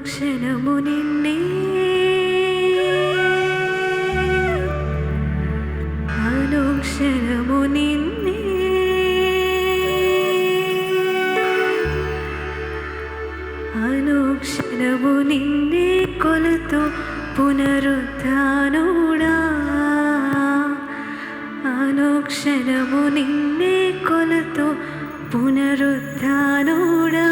అనుక్షణము నిన్నే అనుక్షణము నిన్నే అనుక్షణము నిన్నే కొలుతూ పునరుత్థానుడా అనుక్షణము నిన్నే కొలుతూ పునరుత్థానుడా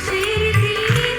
Shri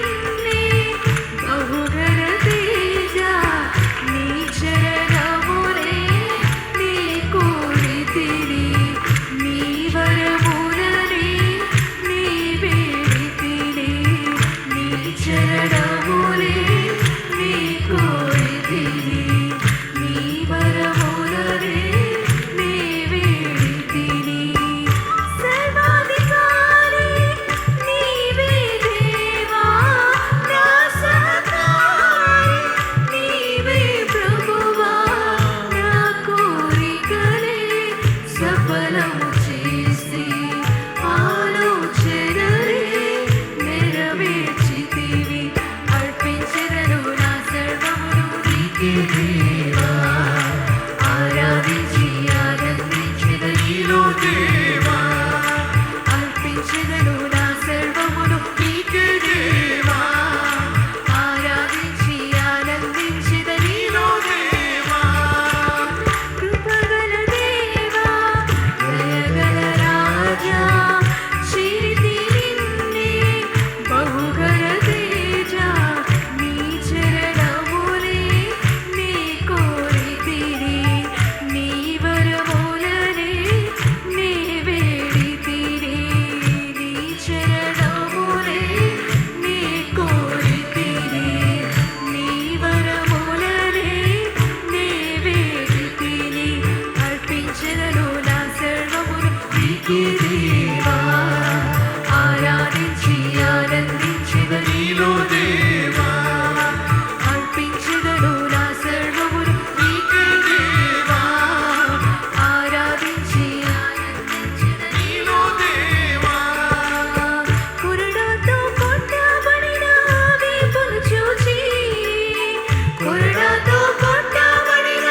నీకే దేవా ఆరాధించి ఆనందించిన నీలో దేవా అర్పించెదను నా సర్వమును నీకే దేవా ఆరాధించి ఆనందించిన నీలో దేవా కొరడాతో కొట్టబడిన వీపును చూచి కొరడాతో కొట్టబడిన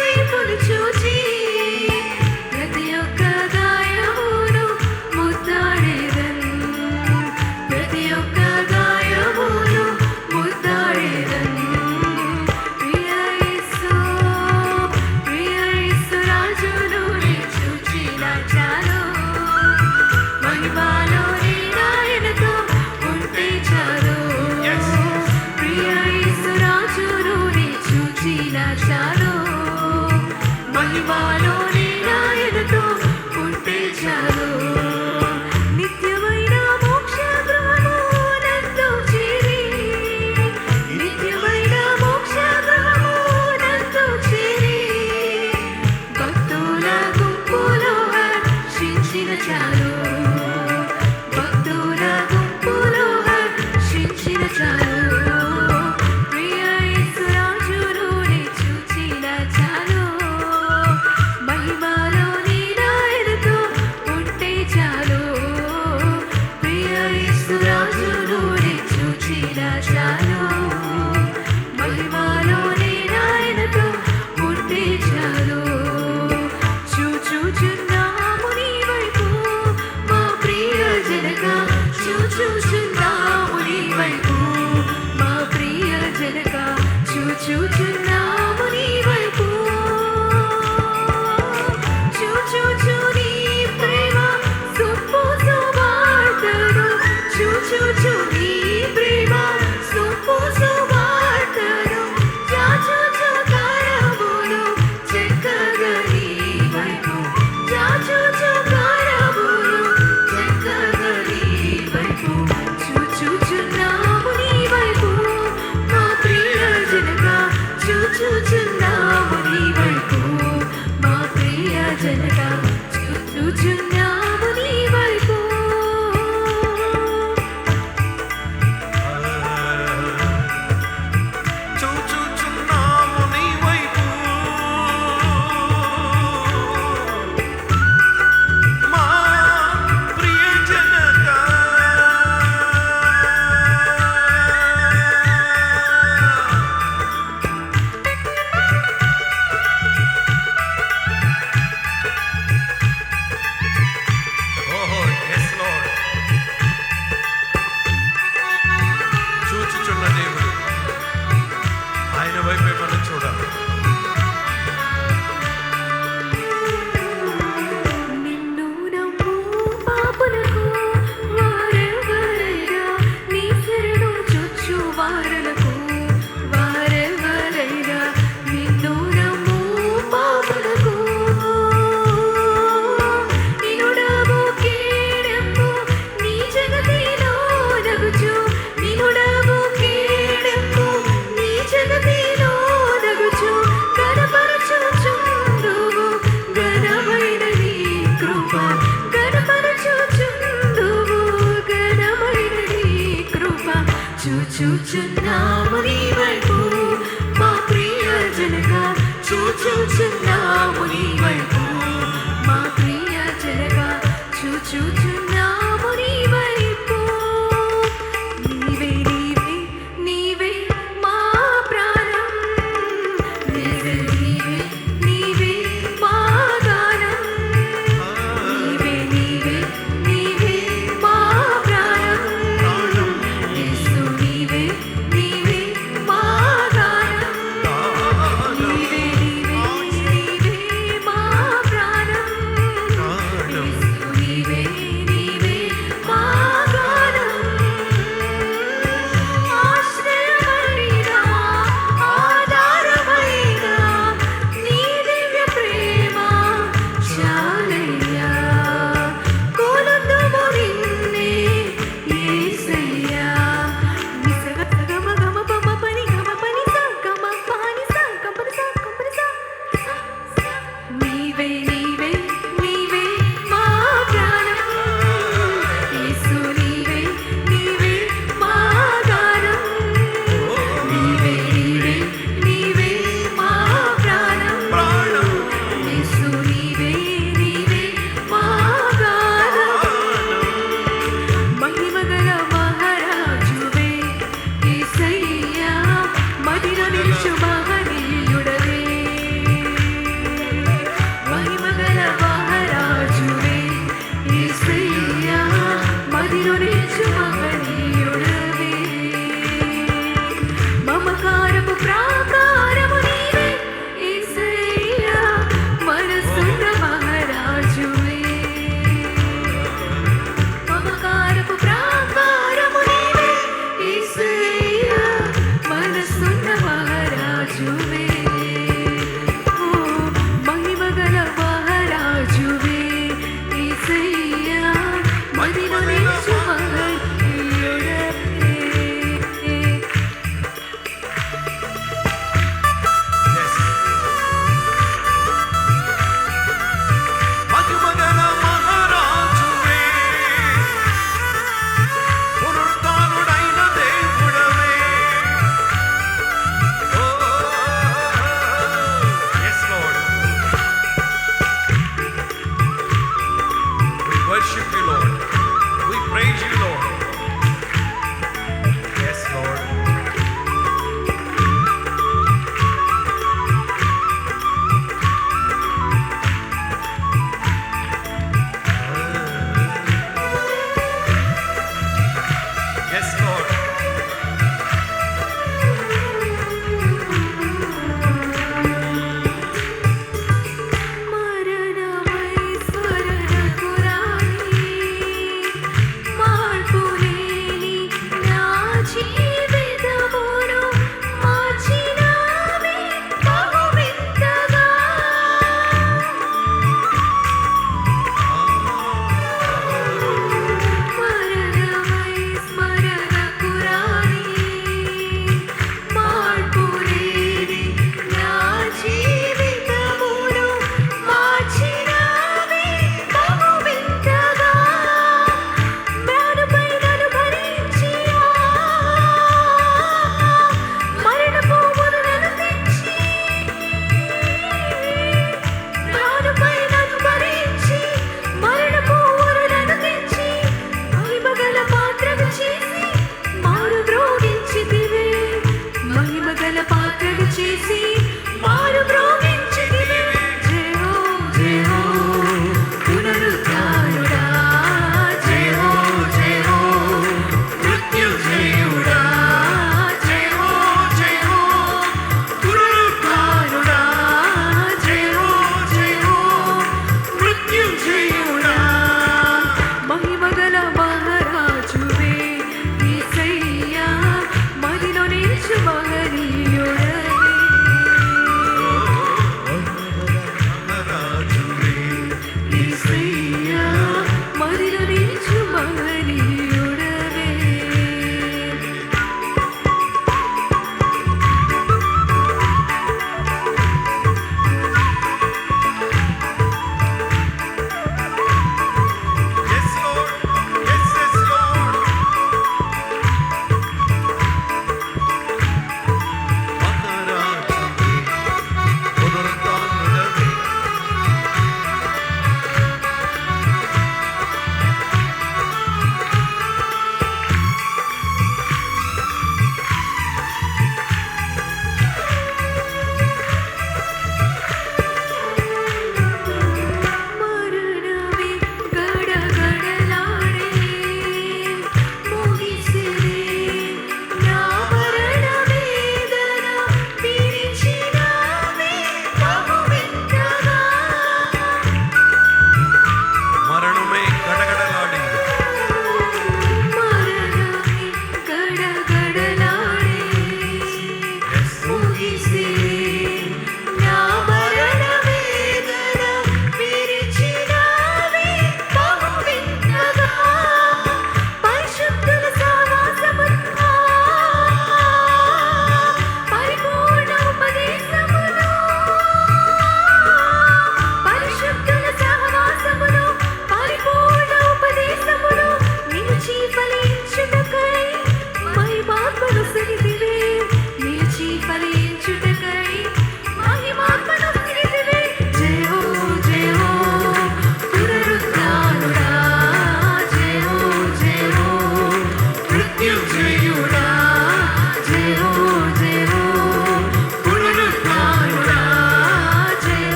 వీపును చూచి ప్రతి ఒక్క గాయమును ముద్దాడేదన్ ప్రతి ఒక్క గాయమును ముద్దాడేదన్ ప్రియ యేసు రాజును నే చూచిన చాలు మహిమలో నీ నాయనతో ఉంటే చాలు ప్రియ యేసు రాజును నే చూచిన చాలు మహిమలో నీ నాయనతో ఉంటే చాలు నిత్యమైన మోక్ష గృహము నందు చేరి నిత్యమైన మోక్ష గృహము నందు చేరి భక్తుల గుంపులో హర్షించిన చాలు భక్తుల గుంపులో హర్షించిన చాలు ప్రియ యేసు రాజును నే చూచిన చాలు మహిమలో నీ నాయనతో ఉంటే చాలు ప్రియ యేసు రాజును నే చూచిన చాలు మహిమలో నీ నాయనతో ఉంటే చాలు చూచుచున్నాము నీ వైపు మా ప్రియ జనక చూచుచున్నాము నీ వైపు మా ప్రియ జనక చూచుచున్నాము నీ వైపు చూచుచు నీ ప్రేమ సొప్పు సువార్తను చూచుచు నీ ప్రేమ సొప్పు సువార్తను చాచుచు కరములు చెక్కగా నీ వైపు చాచుచు కరములు చెక్కగా నీ వైపు చూచుచున్నాము నీ వైపు మా ప్రియ జనక చూచుచున్నాము నీ వైపు మా ప్రియ జనక చూచుచున్నాము నీ వైపు చూచుచున్నాము నీ వైపు మా ప్రియ జనక ఓహో yes Lord చూచుచున్న దేవుడు ఆయన వైపే మనం చూడాలి నిన్ను నమ్ము పాపులకు వారెవరైనా నీ శరణు చొచ్చు వారలకు వారెవరైనా నిన్ను నమ్ము పాపులకు నినుడము కీడెంపు నీ జగతిలో నగుచు నినుడము కీడెంపు నీ జగతిలో నగుచు గణపరచుచుందువు ఘనమైన నీ కృప గణపరచుచుందువు ఘనమైన నీ కృప చూచుచున్నాము నీ వైపు మా ప్రియ జనక చూచుచున్నాము నీ వైపు మా ప్రియ జనక చూచుచున్నాము నీ వైపు నీవే నీవే నీవే మా ప్రాణం నీవే నీవే నీవే మా గానం నీవే నీవే నీవే మా ప్రాణం యేసు నీవే నీవే మా గానం నీవే నీవే నీవే మా ప్రాణం యేసు నీవే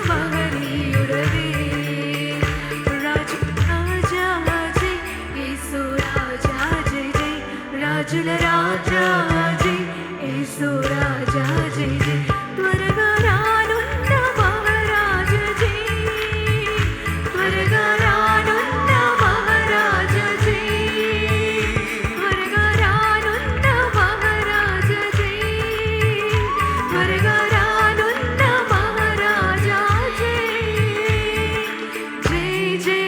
మహనీయుడవే రాజు రాజా జై యేసు రాజా జై జై రాజుల రాజా జై యేసు రాజా జై జై త్వరగా రానున్న మహారాజ జై త్వరగా రానున్న మహారాజ జై త్వరగా రానున్న మహారాజ జై త్వరగా రానున్న మహారాజ జై జై జై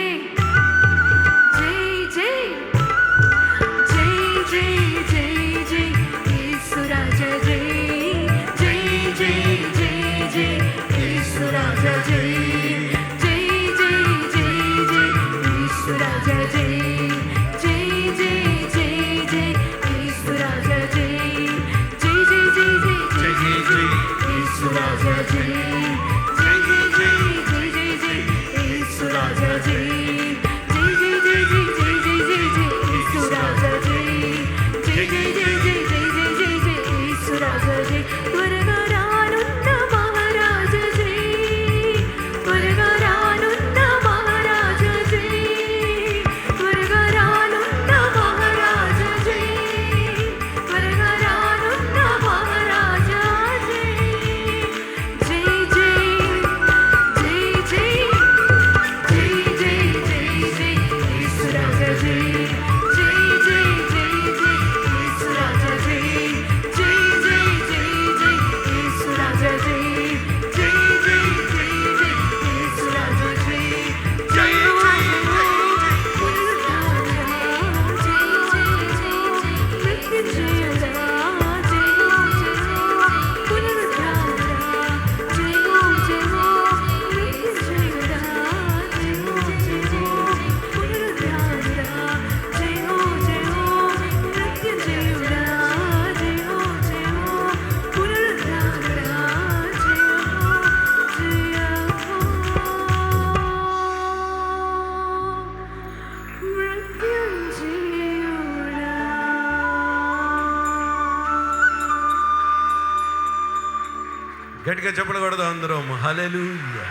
జై జై జై జై జై యేసు రాజా జై జై జై జై జై యేసు రాజా జై జై జై జై జై యేసు రాజా జై జై జై జై జై యేసు రాజా జై జై జై జై జై జై జై జై యేసు రాజా జై జై జై జై జై జై జై యేసు రాజా జై జై జై జై జై జై జై జై జై యేసు రాజా జై జై జై జై జై జై జై జై జై యేసు రాజా జై త్వరగా రానున్న మహారాజ జై త్వరగా రానున్న మహారాజ జై త్వరగా రానున్న మహారాజ జై త్వరగా రానున్న మహారాజ జై జై జై జై జై జై జై జై జై యేసు రాజా జై జై జై జై జై యేసు రాజా జై జై జై జై జై యేసు రాజా జై జై జై జై జై యేసు రాజా జై జై జై జై గట్టిగా చెప్పలు కొడదాం అందరం హల్లెలూయా.